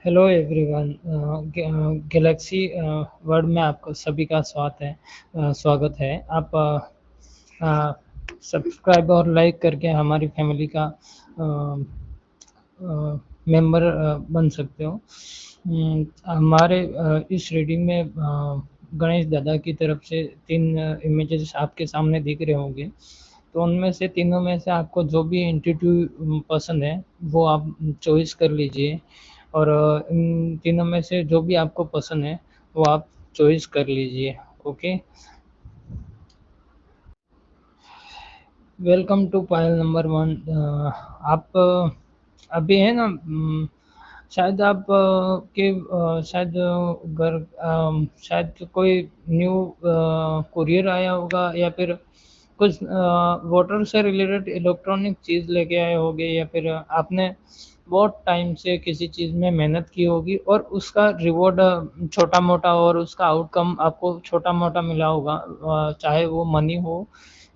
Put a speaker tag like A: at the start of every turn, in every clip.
A: Hello everyone. Galaxy world में आपको सभी का स्वागत है। आप सब्सक्राइब और लाइक करके हमारी फैमिली का मेंबर बन सकते हो। हमारे इस रीडिंग में गणेश दादा की तरफ से 3 इमेजेस आपके सामने दिख रहे होंगे। तो उनमें से तीनों में से आपको जो भी इंट्यूटिव पसंद है वो आप चॉइस कर लीजिए, और इन तीनों में से जो भी आपको पसंद है वो आप चॉइस कर लीजिए। Okay, welcome to Payal number 1। आप अभी है ना, शायद आप शायद घर शायद कोई न्यू कुरियर आया होगा, या फिर कुछ वाटर से रिलेटेड इलेक्ट्रॉनिक चीज़ लेके आए होंगे, या फिर आपने बहुत टाइम से किसी चीज़ में मेहनत की होगी और उसका रिवॉर्ड छोटा मोटा, और उसका आउटकम आपको छोटा मोटा मिला होगा, चाहे वो मनी हो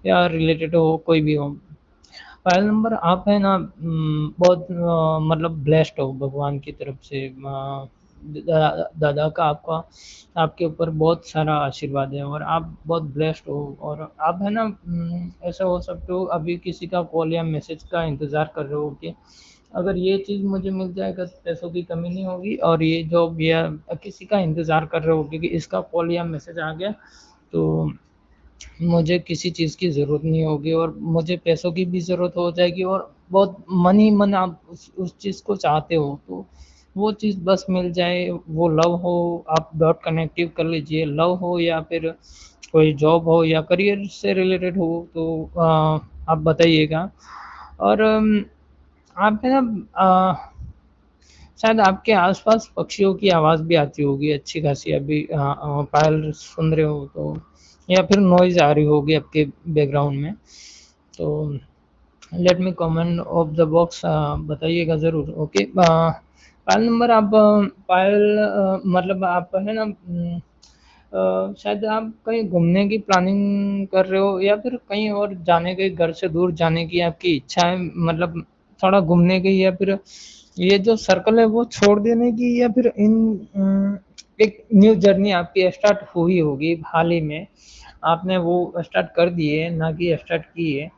A: या रिलेटेड हो, कोई भी हो। पहला नंबर आप है ना, बहुत मतलब ब्लेस्ड हो भगवान की तरफ से। दादा का आपका आपके ऊपर बहुत सारा आशीर्वाद है, और आप बहुत ब्लेस्ड हो। और आप है ना, ऐसा हो सकते हो अभी किसी का कॉल या मैसेज का इंतज़ार कर रहे हो कि अगर ये चीज़ मुझे मिल जाएगा तो पैसों की कमी नहीं होगी, और ये जॉब, या किसी का इंतज़ार कर रहे हो कि इसका कॉल या मैसेज आ गया तो मुझे किसी चीज़ की ज़रूरत नहीं होगी, और मुझे पैसों की भी ज़रूरत हो जाएगी, और बहुत मन ही मन आप उस चीज़ को चाहते हो, तो वो चीज़ बस मिल जाए। वो लव हो, आप डॉट कनेक्टिव कर लीजिए, लव हो या फिर कोई जॉब हो या करियर से रिलेटेड हो, तो आप बताइएगा। और आप है ना, शायद आपके आसपास पक्षियों की आवाज़ भी आती होगी अच्छी खासी, अभी पायल सुन रहे हो तो, या फिर नॉइज़ आ रही होगी आपके बैकग्राउंड में। तो let me comment of the box, बताइएगा ज़रूर। ओके, पायल नंबर आप पायल मतलब आप है ना, शायद आप कहीं घूमने की प्लानिंग कर रहे हो, या फिर कहीं और जाने के, घर से दूर जाने की आपकी इच्छा है, मतलब थोड़ा घूमने की, या फिर ये जो सर्कल है वो छोड़ देने की, या फिर एक न्यू जर्नी आपकी स्टार्ट हुई होगी हाल ही में, आपने वो स्टार्ट कर दिए, ना कि स्टार्ट किए,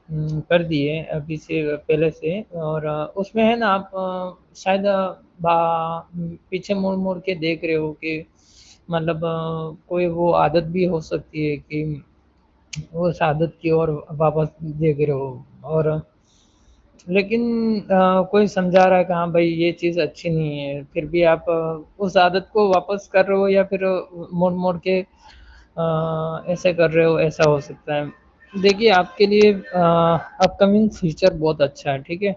A: कर दिए अभी से पहले से। और उसमें है ना आप शायद पीछे मुड़ मुड़ के देख रहे हो कि मतलब कोई वो आदत भी हो सकती है कि उस आदत की ओर वापस देख रहे हो, और लेकिन कोई समझा रहा है कि हाँ भाई ये चीज़ अच्छी नहीं है, फिर भी आप उस आदत को वापस कर रहे हो, या फिर मोड़ मोड़ के ऐसे कर रहे हो, ऐसा हो सकता है। देखिए आपके लिए अपकमिंग फ्यूचर बहुत अच्छा है, ठीक है।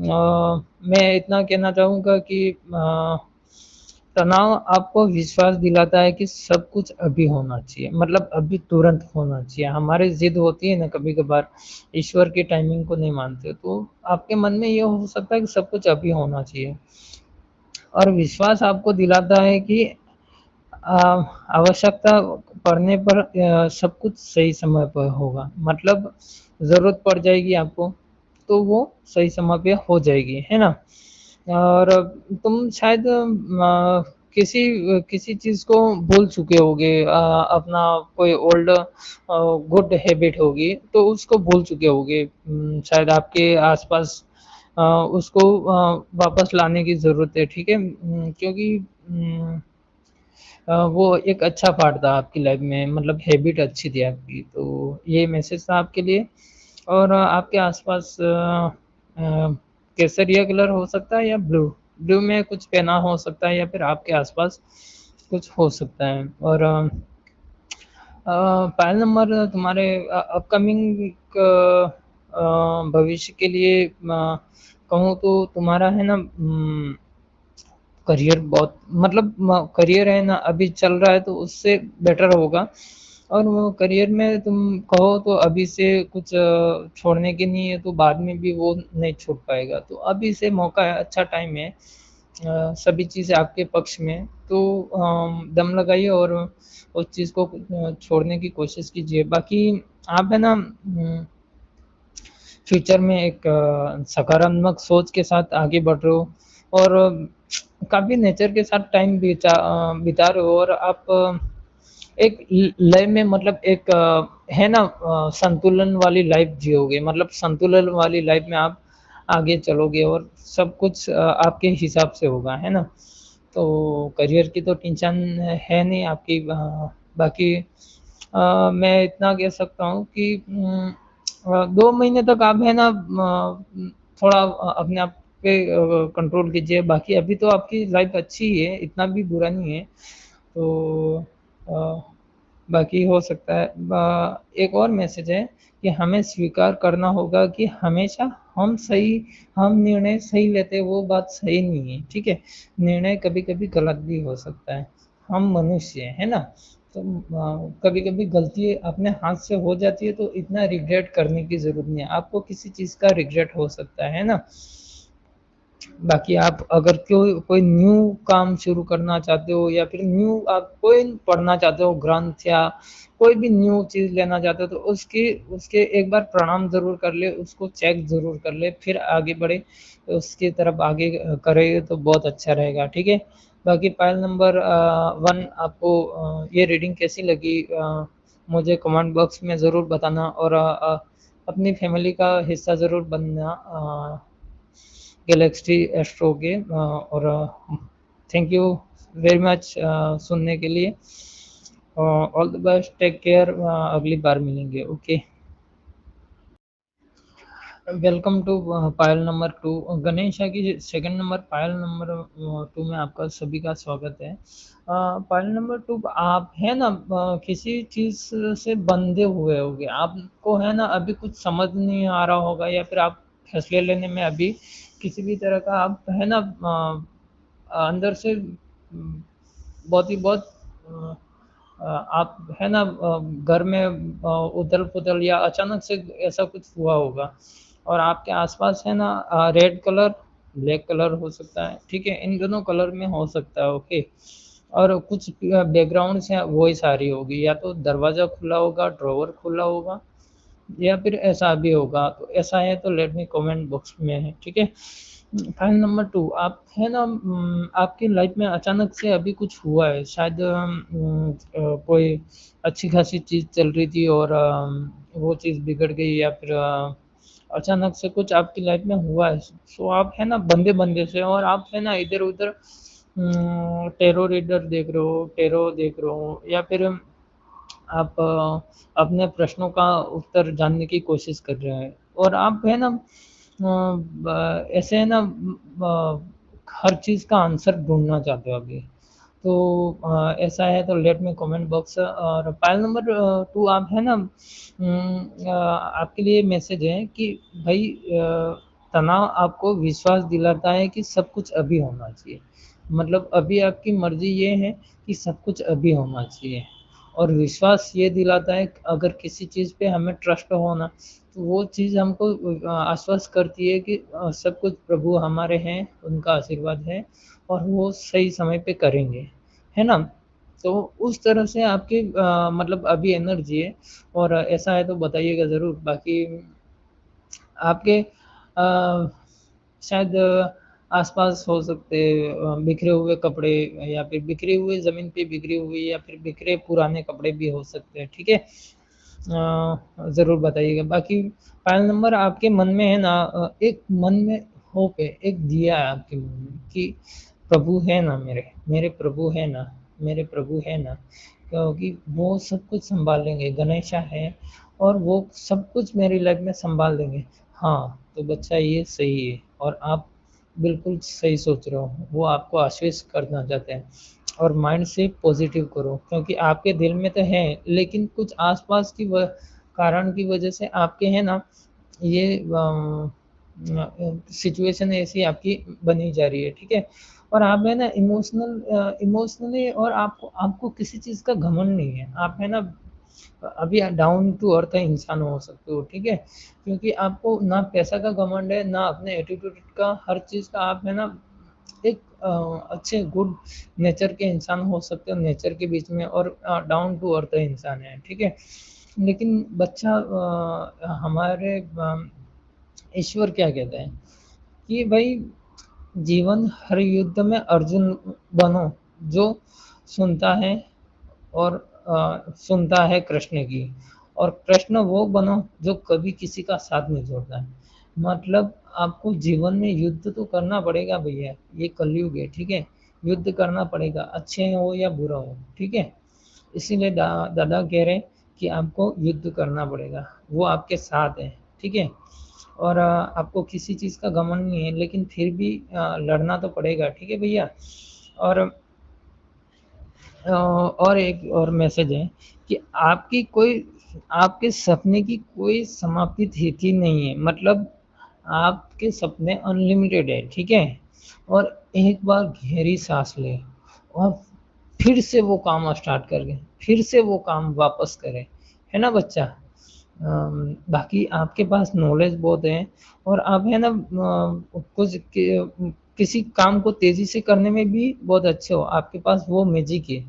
A: मैं इतना कहना चाहूँगा कि तनाव आपको विश्वास दिलाता है कि सब कुछ अभी होना चाहिए, मतलब अभी तुरंत होना चाहिए। हमारी ज़िद होती है ना कभी कभार, ईश्वर की टाइमिंग को नहीं मानते, तो आपके मन में ये हो सकता है कि सब कुछ अभी होना चाहिए। और विश्वास आपको दिलाता है कि अ, आवश्यकता पड़ने पर सब कुछ सही समय पर होगा, मतलब ज़रूरत पड़ जाएगी आपको तो वो सही समय पे हो जाएगी, है ना। और तुम शायद किसी किसी चीज़ को भूल चुके होगे, अपना कोई ओल्ड गुड हैबिट होगी तो उसको भूल चुके होगे। शायद आपके आसपास उसको वापस लाने की ज़रूरत है, ठीक है। क्योंकि वो एक अच्छा पार्ट था आपकी लाइफ में, मतलब हैबिट अच्छी थी आपकी, तो ये मैसेज था आपके लिए। और आपके आसपास केसरिया कलर हो सकता है, या ब्लू, ब्लू में कुछ पहना हो सकता है, या फिर आपके आसपास कुछ हो सकता है। और पहला नंबर तुम्हारे अपकमिंग भविष्य के लिए कहूँ तो तुम्हारा है ना, करियर बहुत, मतलब करियर है ना अभी चल रहा है तो उससे बेटर होगा। और वो करियर में तुम कहो तो अभी से कुछ छोड़ने की नहीं है तो बाद में भी वो नहीं छूट पाएगा, तो अभी से मौका है, अच्छा टाइम है। सभी चीज़ आपके पक्ष में, तो दम लगाइए और उस चीज़ को छोड़ने की कोशिश कीजिए। बाकी आप है ना, फ्यूचर में एक सकारात्मक सोच के साथ आगे बढ़ रहे हो, और काफ़ी नेचर के साथ टाइम बिता रहे हो, और आप एक लय में, मतलब एक है ना, संतुलन वाली लाइफ जियोगे, मतलब संतुलन वाली लाइफ में आप आगे चलोगे और सब कुछ आपके हिसाब से होगा, है ना। तो करियर की तो टेंशन है नहीं आपकी। बाकी मैं इतना कह सकता हूँ कि 2 महीने तक आप है ना थोड़ा अपने आप पे कंट्रोल कीजिए। बाकी अभी तो आपकी लाइफ अच्छी ही है, इतना भी बुरा नहीं है। तो अ, बाकी हो सकता है एक और मैसेज है कि हमें स्वीकार करना होगा कि हमेशा हम निर्णय सही लेते हैं, वो बात सही नहीं है, ठीक है। निर्णय कभी कभी गलत भी हो सकता है, हम मनुष्य हैं, है ना। तो कभी कभी गलती अपने हाथ से हो जाती है, तो इतना रिग्रेट करने की जरूरत नहीं है। आपको किसी चीज का रिग्रेट हो सकता है ना। बाकी आप अगर कोई कोई न्यू काम शुरू करना चाहते हो, या फिर न्यू आप कोई पढ़ना चाहते हो ग्रंथ, या कोई भी न्यू चीज़ लेना चाहते हो, तो उसकी उसके एक बार प्रणाम ज़रूर कर ले, उसको चेक ज़रूर कर ले, फिर आगे बढ़े। तो उसकी तरफ आगे करेंगे तो बहुत अच्छा रहेगा, ठीक है। बाकी पायल नंबर 1, आपको ये रीडिंग कैसी लगी, मुझे कमेंट बॉक्स में ज़रूर बताना, और अपनी फैमिली का हिस्सा ज़रूर बनना गैलेक्सी एस्ट्रो के। और थैंक यू वेरी मच सुनने के लिए। All the best, take care, अगली बार मिलेंगे, okay. Welcome to Payal number 2, Ganesha की सेकंड नंबर पायल नंबर 2 में आपका सभी का स्वागत है। पायल नंबर 2, आप है ना किसी चीज़ से बंधे हुए होगे, आपको है ना अभी कुछ समझ नहीं आ रहा होगा, या फिर आप फैसले लेने में अभी किसी भी तरह का आप है ना अंदर से बहुत ही बहुत आप है ना घर में उथल-पुथल, या अचानक से ऐसा कुछ हुआ होगा, और आपके आसपास है ना रेड कलर, ब्लैक कलर हो सकता है, ठीक है? इन दोनों कलर में हो सकता है, ओके। और कुछ बैकग्राउंड से वॉइस आ रही होगी, या तो दरवाज़ा खुला होगा, ड्रॉवर खुला होगा, या फिर ऐसा भी होगा। तो ऐसा है तो लेट मी कमेंट बॉक्स में है, ठीक है। फाइल नंबर 2, आप है ना आपकी लाइफ में अचानक से अभी कुछ हुआ है, शायद कोई अच्छी खासी चीज़ चल रही थी, और वो चीज़ बिगड़ गई, या फिर अचानक से कुछ आपकी लाइफ में हुआ है। सो आप है ना बंदे बंदे से, और आप है ना इधर उधर टेरो रीडर देख रहे हो, टेरो देख रहे हो, या फिर आप अपने प्रश्नों का उत्तर जानने की कोशिश कर रहे हैं, और आप है ना ऐसे है ना हर चीज़ का आंसर ढूंढना चाहते हो अभी। तो ऐसा है तो लेट मी कमेंट बॉक्स। और फाइल नंबर 2, आप है ना आपके लिए मैसेज है कि भाई तनाव आपको विश्वास दिलाता है कि सब कुछ अभी होना चाहिए। मतलब अभी आपकी मर्जी ये है कि सब कुछ अभी होना चाहिए, और विश्वास ये दिलाता है कि अगर किसी चीज़ पे हमें ट्रस्ट हो ना, तो वो चीज़ हमको आश्वस्त करती है कि सब कुछ प्रभु हमारे हैं, उनका आशीर्वाद है, और वो सही समय पे करेंगे, है ना? तो उस तरह से आपकी मतलब अभी एनर्जी है, और ऐसा है तो बताइएगा ज़रूर। बाकी आपके शायद आस-पास हो सकते बिखरे हुए कपड़े, या फिर बिखरी हुई ज़मीन पे बिखरी हुई, या फिर बिखरे पुराने कपड़े भी हो सकते हैं, ठीक है? ज़रूर बताइएगा। बाकी फाइल नंबर आपके मन में है ना एक मन में होप है, एक दिया है आपके मन में कि प्रभु है ना मेरे, मेरे प्रभु है ना, मेरे प्रभु है ना, क्योंकि वो सब कुछ सँभालेंगे, गणेशा है, और वो सब कुछ मेरी लाइफ़ में सँभाल लेंगे। हाँ, तो बच्चा ये सही है, और आप बिल्कुल सही सोच रहे हो, वो आपको आश्वस्त करना चाहते हैं। और माइंड से पॉजिटिव करो, क्योंकि आपके दिल में तो है, लेकिन कुछ आस-पास की व कारण की वजह से आपके है ना ये सिचुएशन ऐसी आपकी बनी जा रही है, ठीक है? और आप है ना इमोशनली, और आपको आपको किसी चीज़ का घमंड नहीं है। आप है ना अभी डाउन टू अर्थ इंसान हो सकते हो, ठीक है? क्योंकि आपको ना पैसा का घमंड है, ना अपने एटीट्यूड का, हर चीज़ का आप है ना एक अच्छे गुड नेचर के इंसान हो सकते हो नेचर के बीच में, और डाउन टू अर्थ इंसान है, ठीक है। लेकिन बच्चा हमारे ईश्वर क्या कहते हैं कि भाई जीवन हर युद्ध में अर्जुन बनो, जो सुनता है और सुनता है कृष्ण की, और कृष्ण वो बनो जो कभी किसी का साथ नहीं छोड़ता है। मतलब आपको जीवन में युद्ध तो करना पड़ेगा भैया, ये कलयुग है, ठीक है। युद्ध करना पड़ेगा, अच्छे हो या बुरा हो, ठीक है। इसीलिए दादा कह रहे हैं कि आपको युद्ध करना पड़ेगा, वो आपके साथ है, ठीक है। और आपको किसी चीज़ का घमंड नहीं है, लेकिन फिर भी लड़ना तो पड़ेगा, ठीक है भैया। और और एक और मैसेज है कि आपके सपने की कोई समाप्ति तिथि नहीं है, मतलब आपके सपने अनलिमिटेड है, ठीक है। और एक बार गहरी सांस ले और फिर से वो काम स्टार्ट कर, फिर से वो काम वापस करें, है ना बच्चा। बाकी आपके पास नॉलेज बहुत है, और आप है ना किसी काम को तेजी से करने में भी बहुत अच्छे हो, आपके पास वो मैजिक है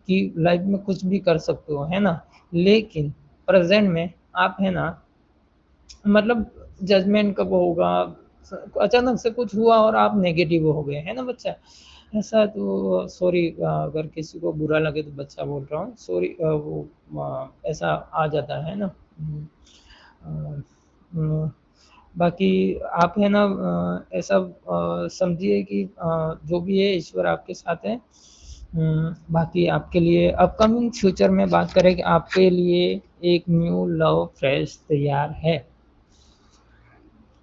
A: कि लाइफ में कुछ भी कर सकते हो, है ना। लेकिन प्रेजेंट में आप है ना, मतलब जजमेंट कब होगा, अचानक से कुछ हुआ और आप नेगेटिव हो गए, है ना बच्चा। ऐसा तो सॉरी, अगर किसी को बुरा लगे तो बच्चा बोल रहा हूँ, सॉरी, वो ऐसा आ जाता है ना। अ, अ, बाकी आप है ना ऐसा समझिए कि जो भी है ईश्वर आपके साथ है। बाकी आपके लिए अपकमिंग फ्यूचर में बात करें कि आपके लिए एक न्यू लव फ्रेश तैयार है।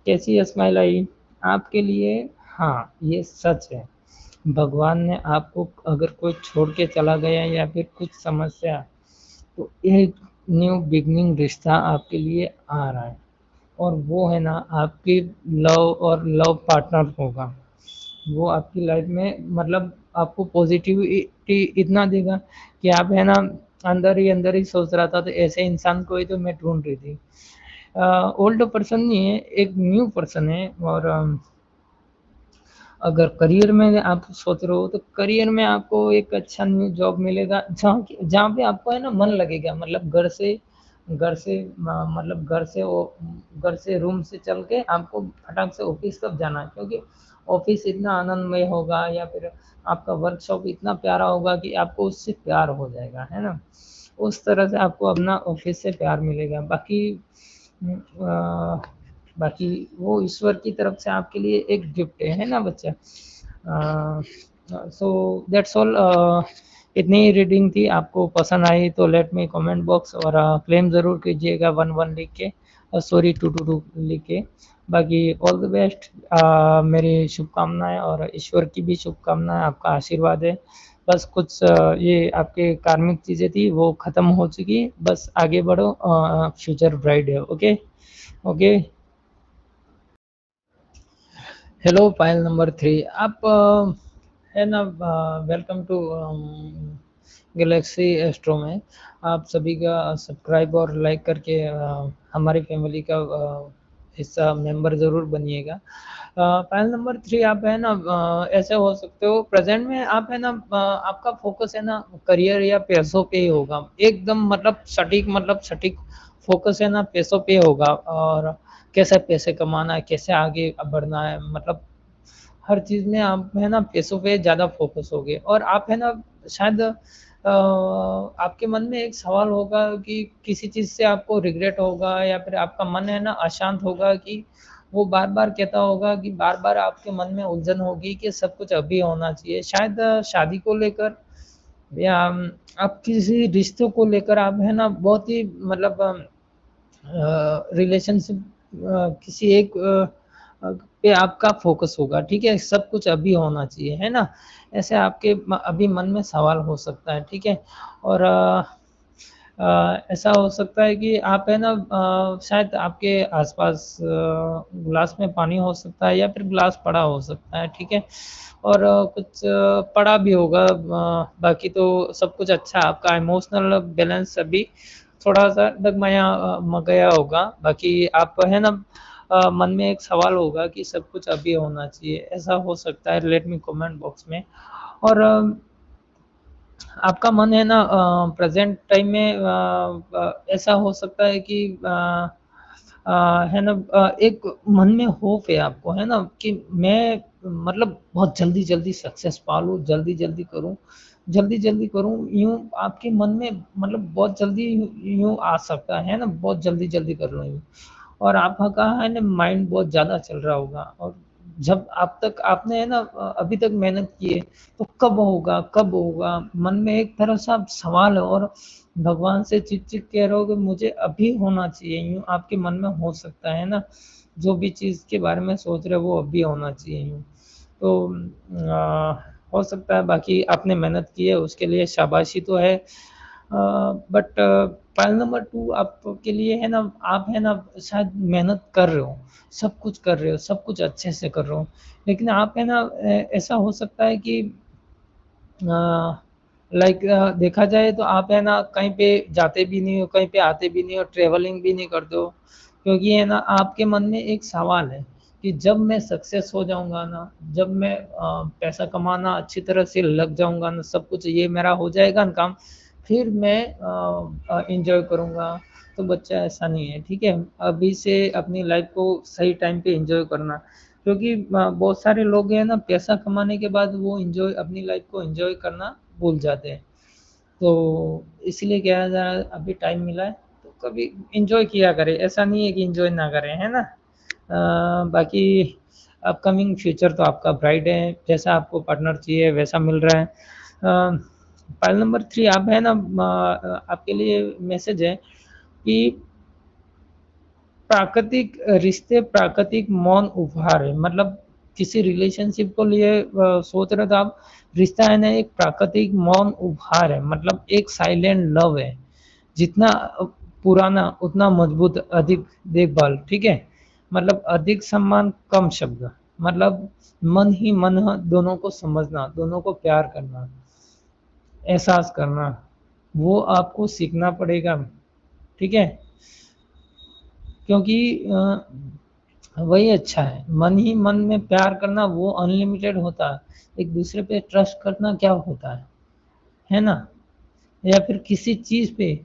A: कैसी स्माइल आई आपके लिए। हाँ, ये सच है। भगवान ने आपको अगर कोई छोड़ के चला गया या फिर कुछ समस्या, तो एक न्यू बिगनिंग रिश्ता आपके लिए आ रहा है, और वो है ना आपकी लव और लव पार्टनर होगा। वो आपकी लाइफ में मतलब आपको पॉजिटिविटी इतना देगा कि आप है ना अंदर ही सोच रहा था तो ऐसे इंसान को ही तो मैं ढूंढ रही थी। ओल्ड पर्सन नहीं है, एक न्यू पर्सन है। और अगर करियर में आप सोच रहे हो तो करियर में आपको एक अच्छा न्यू जॉब मिलेगा, जहाँ पे आपको है ना मन लगेगा, मतलब घर से रूम से चल के आपको फटाक से ऑफिस कब जाना है, क्योंकि ऑफिस इतना आनंदमय होगा, या फिर आपका वर्कशॉप इतना प्यारा होगा कि आपको उससे प्यार हो जाएगा, है ना। उस तरह से आपको अपना ऑफिस से प्यार मिलेगा। अ, बाकी वो ईश्वर की तरफ से आपके लिए एक गिफ्ट है ना बच्चा। So that's all. इतनी ही रीडिंग थी, आपको पसंद आई तो लेट मी कमेंट बॉक्स, और क्लेम ज़रूर कीजिएगा 11 लिख के, और सॉरी 222 लिख के। बाकी ऑल द बेस्ट, मेरी शुभकामनाएं और ईश्वर की भी शुभकामनाएं, आपका आशीर्वाद है। बस कुछ ये आपके कार्मिक चीज़ें थी वो ख़त्म हो चुकी, बस आगे बढ़ो, फ्यूचर ब्राइट है। Okay. Okay. Hello file number 3, आप है ना, वेलकम टू गैलेक्सी एस्ट्रो में। आप सभी का सब्सक्राइब और लाइक करके हमारी फैमिली का हिस्सा मेंबर ज़रूर बनिएगा। फाइल नंबर 3, आप है ना ऐसे हो सकते हो प्रेजेंट में, आप है ना आपका फोकस है ना करियर या पैसों पे ही होगा, एकदम मतलब सटीक फोकस है ना पैसों पे होगा, और कैसे पैसे कमाना है, कैसे आगे बढ़ना है, मतलब हर चीज़ में आप है ना पैसों पे ज़्यादा फोकस होगे। और आप है ना शायद आपके मन में एक सवाल होगा कि किसी चीज़ से आपको रिग्रेट होगा, या फिर आपका मन है ना अशांत होगा कि वो बार बार कहता होगा, कि बार बार आपके मन में उलझन होगी कि सब कुछ अभी होना चाहिए, शायद शादी को लेकर, या आप किसी रिश्तों को लेकर आप है ना बहुत ही मतलब रिलेशनशिप किसी एक पे आपका फोकस होगा, ठीक है, सब कुछ अभी होना चाहिए, है ना। ऐसे आपके अभी मन में सवाल हो सकता है, ठीक है। और ऐसा हो सकता है कि आप है ना शायद आपके आसपास गिलास में पानी हो सकता है, या फिर गिलास पड़ा हो सकता है, ठीक है। और कुछ पड़ा भी होगा, बाकी तो सब कुछ अच्छा, आपका इमोशनल बैलेंस अभी थोड़ा सा डगमगाया गया होगा। बाकी आप है ना मन में एक सवाल होगा कि सब कुछ अभी होना चाहिए, ऐसा हो सकता है, लेट मी कमेंट बॉक्स में। और आपका मन है ना प्रेजेंट टाइम में ऐसा हो सकता है कि है ना, एक मन में होप है आपको, है ना, कि मैं मतलब बहुत जल्दी-जल्दी सक्सेस पा लूँ, जल्दी-जल्दी करूँ, जल्दी-जल्दी करूँ, यूँ आपके मन में मतलब बहुत जल्दी यूँ आ सकता है ना, बहुत जल्दी-जल्दी कर लूँ यूँ। और आपका है ना माइंड बहुत ज़्यादा चल रहा होगा, और जब आप तक आपने है ना अभी तक मेहनत की है, तो कब होगा, कब होगा? मन में एक तरह से आप सवाल है, और भगवान से चिट-चिट कह रहे हो कि मुझे अभी होना चाहिए, यूँ आपके मन में हो सकता है ना, जो भी चीज़ के बारे में सोच रहे हो वो अभी होना चाहिए यूँ। तो हो सकता है, बाकी आपने मेहनत की है उसके लिए शाबाशी तो है। बट पॉइंट नंबर 2 आपके लिए है ना, आप है ना शायद मेहनत कर रहे हो, सब कुछ कर रहे हो, सब कुछ अच्छे से कर रहे हो, लेकिन आप है ना ऐसा हो सकता है कि लाइक देखा जाए तो आप है ना कहीं पे जाते भी नहीं हो, कहीं पे आते भी नहीं हो, ट्रैवलिंग भी नहीं करते हो, क्योंकि है ना आपके मन में एक सवाल है कि जब मैं सक्सेस हो जाऊँगा ना, जब मैं पैसा कमाना अच्छी तरह से लग जाऊँगा ना, सब कुछ ये मेरा हो जाएगा ना काम, फिर मैं एन्जॉय करूँगा। तो बच्चा ऐसा नहीं है, ठीक है? अभी से अपनी लाइफ़ को सही टाइम पे एन्जॉय करना। क्योंकि बहुत सारे लोग हैं ना पैसा कमाने के बाद वो एन्जॉय अपनी लाइफ़ को एन्जॉय करना भूल जाते हैं। तो इसलिए कहा जा रहा है अभी टाइम मिला है तो कभी एन्जॉय किया करें, ऐसा नहीं है कि एन्जॉय ना करें, है ना? बाकी अपकमिंग फ्यूचर तो आपका ब्राइट है, जैसा आपको पार्टनर चाहिए वैसा मिल रहा है। पॉइंट नंबर 3 आप है ना आपके लिए मैसेज है कि प्राकृतिक रिश्ते प्राकृतिक मौन उपहार है, मतलब किसी रिलेशनशिप को लिए सोच रहे हो तो आप, रिश्ता है ना एक प्राकृतिक मौन उपहार है, मतलब एक साइलेंट लव है, जितना पुराना उतना मजबूत, अधिक देखभाल, ठीक है? मतलब अधिक सम्मान कम शब्द, मतलब मन ही मन दोनों को समझना, दोनों को प्यार करना, एहसास करना, वो आपको सीखना पड़ेगा, ठीक है? क्योंकि वही अच्छा है, मन ही मन में प्यार करना वो अनलिमिटेड होता है, एक दूसरे पे ट्रस्ट करना क्या होता है ना? या फिर किसी चीज़ पे,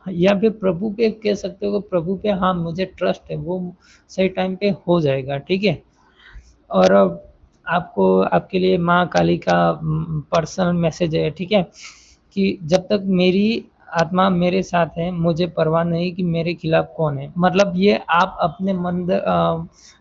A: या फिर प्रभु पे कह सकते हो कि प्रभु पे हाँ मुझे ट्रस्ट है, वो सही टाइम पे हो जाएगा, ठीक है? और अब आपको आपके लिए माँ काली का पर्सनल मैसेज है, ठीक है? कि जब तक मेरी आत्मा मेरे साथ है, मुझे परवाह नहीं कि मेरे खिलाफ कौन है। मतलब ये आप अपने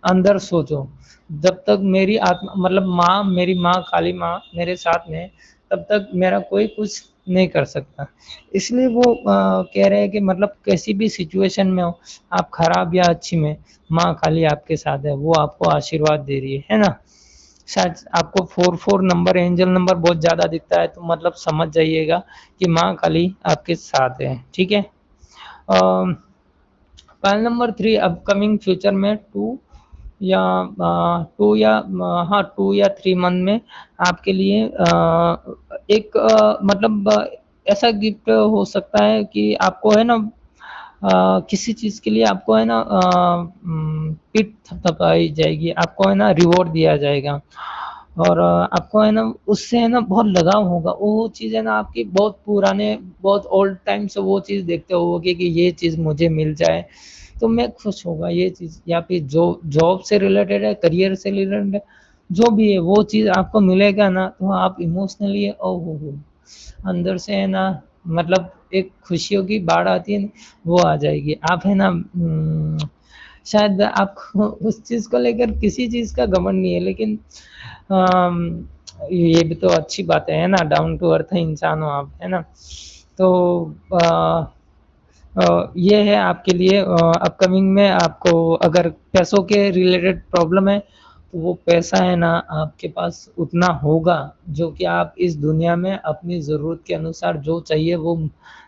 A: अंदर सोचो, जब तक मेरी आत्मा मतलब माँ, मेरी माँ काली माँ मेरे साथ में है, तब तक मेरा कोई कुछ नहीं कर सकता। इसलिए वो कह रहे हैं कि मतलब कैसी भी सिचुएशन में हो, आप खराब या अच्छी में, माँ काली आपके साथ है, वो आपको आशीर्वाद दे रही है ना? शायद आपको 44 नंबर एंजल नंबर बहुत ज़्यादा दिखता है, तो मतलब समझ जाइएगा कि माँ काली आपके साथ है, ठीक है? पॉइंट नंबर 3 अपकमिंग फ्यूचर में 2 या हाँ 2 या 3 मंथ में आपके लिए एक मतलब ऐसा गिफ्ट हो सकता है कि आपको है ना किसी चीज़ के लिए आपको है ना पीठ थपथपाई जाएगी, आपको है ना रिवॉर्ड दिया जाएगा, और आपको है ना उससे है ना बहुत लगाव होगा। वो चीज़ है ना आपकी बहुत पुराने, बहुत ओल्ड टाइम से वो चीज़ देखते होगे कि ये चीज़ मुझे मिल जाए, तो मैं खुश होगा ये चीज़, या फिर जो जॉब से रिलेटेड है, करियर से रिलेटेड है, जो भी है वो चीज़ आपको मिलेगा ना, तो आप इमोशनली ओह हो! अंदर से है ना मतलब एक खुशियों की बाढ़ आती है ना, वो आ जाएगी। आप है ना शायद आपको उस चीज़ को लेकर किसी चीज़ का घमंड नहीं है, लेकिन अम, ये भी तो अच्छी बात है ना? डाउन टू अर्थ इंसान हो आप, है ना? तो ये है आपके लिए अपकमिंग में, आपको अगर पैसों के रिलेटेड प्रॉब्लम है, तो वो पैसा है ना आपके पास उतना होगा, जो कि आप इस दुनिया में अपनी ज़रूरत के अनुसार जो चाहिए वो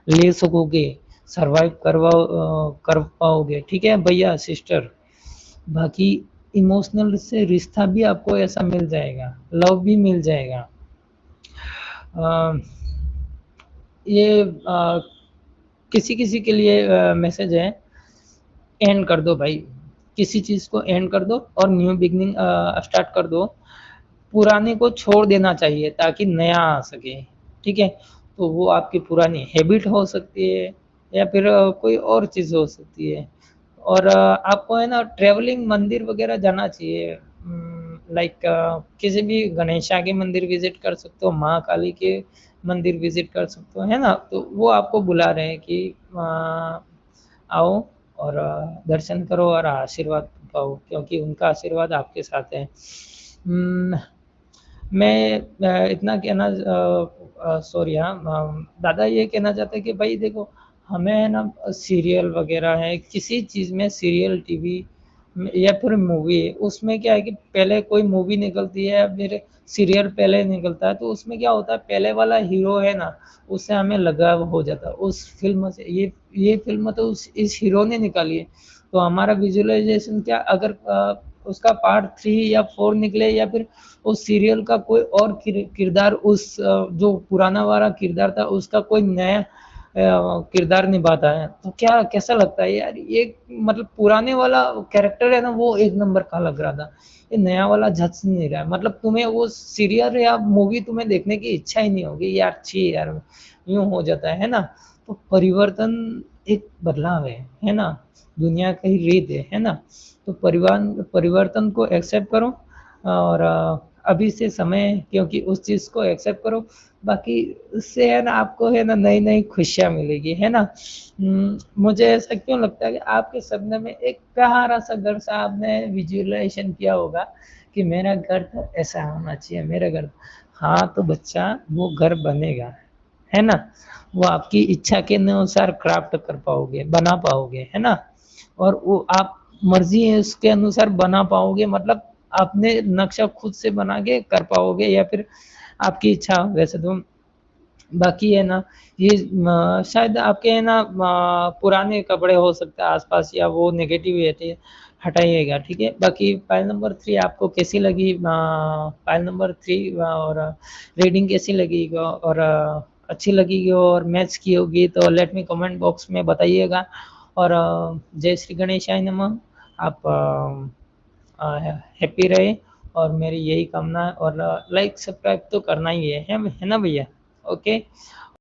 A: ले सकोगे, सर्वाइव कर पाओगे, ठीक है भैया सिस्टर? बाकी इमोशनल से रिश्ता भी आपको ऐसा मिल जाएगा, लव भी मिल जाएगा। अ, ये किसी-किसी के लिए मैसेज है, एंड कर दो भाई, किसी चीज़ को एंड कर दो और न्यू बिगिनिंग स्टार्ट कर दो। पुराने को छोड़ देना चाहिए ताकि नया आ सके, ठीक है? तो वो आपकी पुरानी हैबिट हो सकती है, या फिर कोई और चीज़ हो सकती है। और आपको है ना ट्रैवलिंग मंदिर वगैरह जाना चाहिए, लाइक किसी भी गणेशा के मंदिर विजिट कर सकते हो, माँ काली के मंदिर विजिट कर सकते हो, है ना। तो वो आपको बुला रहे हैं कि आओ और दर्शन करो और आशीर्वाद पाओ, क्योंकि उनका आशीर्वाद आपके साथ है। मैं इतना कहना सॉरी हाँ, दादा ये कहना चाहते हैं कि भाई देखो, हमें है ना सीरियल वगैरह है, किसी चीज़ में सीरियल टीवी या फिर मूवी है, उसमें क्या है कि पहले कोई मूवी निकलती है या फिर सीरियल पहले निकलता है, तो उसमें क्या होता है, पहले वाला हीरो है ना, उससे हमें लगाव हो जाता है उस फिल्म से। ये फिल्म तो इस हीरो ने निकाली है, तो हमारा विजुअलाइजेशन क्या, अगर उसका पार्ट 3 या 4 निकले या फिर उस सीरियल का कोई और किरदार उस जो पुराना वाला किरदार था उसका कोई नया किरदार निभाता है, तो क्या कैसा लगता है यार, ये मतलब पुराने वाला कैरेक्टर है ना वो एक नंबर का लग रहा था, ये नया वाला झस नहीं रहा है, मतलब तुम्हें वो सीरियल या मूवी तुम्हें देखने की इच्छा ही नहीं होगी यार, छी यार, यूं हो जाता है ना। तो परिवर्तन एक बदलाव है ना, दुनिया का ही रीत है ना। तो परिवर्तन को एक्सेप्ट करो और अभी से समय है, क्योंकि उस चीज़ को एक्सेप्ट करो, बाकी उससे है ना आपको है ना नई नई खुशियाँ मिलेगी, है ना। मुझे ऐसा क्यों लगता है कि आपके सपने में एक प्यारा सा घर सा आपने विजुअलाइजेशन किया होगा कि मेरा घर तो ऐसा होना चाहिए, मेरा घर। हाँ तो बच्चा वो घर बनेगा, है ना। वो आपकी इच्छा के अनुसार क्राफ्ट कर पाओगे, बना पाओगे, है ना। और वो आप मर्जी है उसके अनुसार बना पाओगे, मतलब आपने नक्शा खुद से बना के कर पाओगे या फिर आपकी इच्छा वैसे तो। बाकी है ना ये शायद आपके है ना पुराने कपड़े हो सकते हैं आसपास, या वो नेगेटिविटी हटाइएगा, ठीक है। बाकी फाइल नंबर 3 आपको कैसी लगी, फाइल नंबर 3 और रीडिंग कैसी लगी और अच्छी लगी और मैच की होगी तो लेट मी कमेंट बॉक्स में बताइएगा। और जय श्री गणेशाय नमः। आप हैप्पी रहे और मेरी यही कामना है, और लाइक सब्सक्राइब तो करना ही है ना भैया। ओके।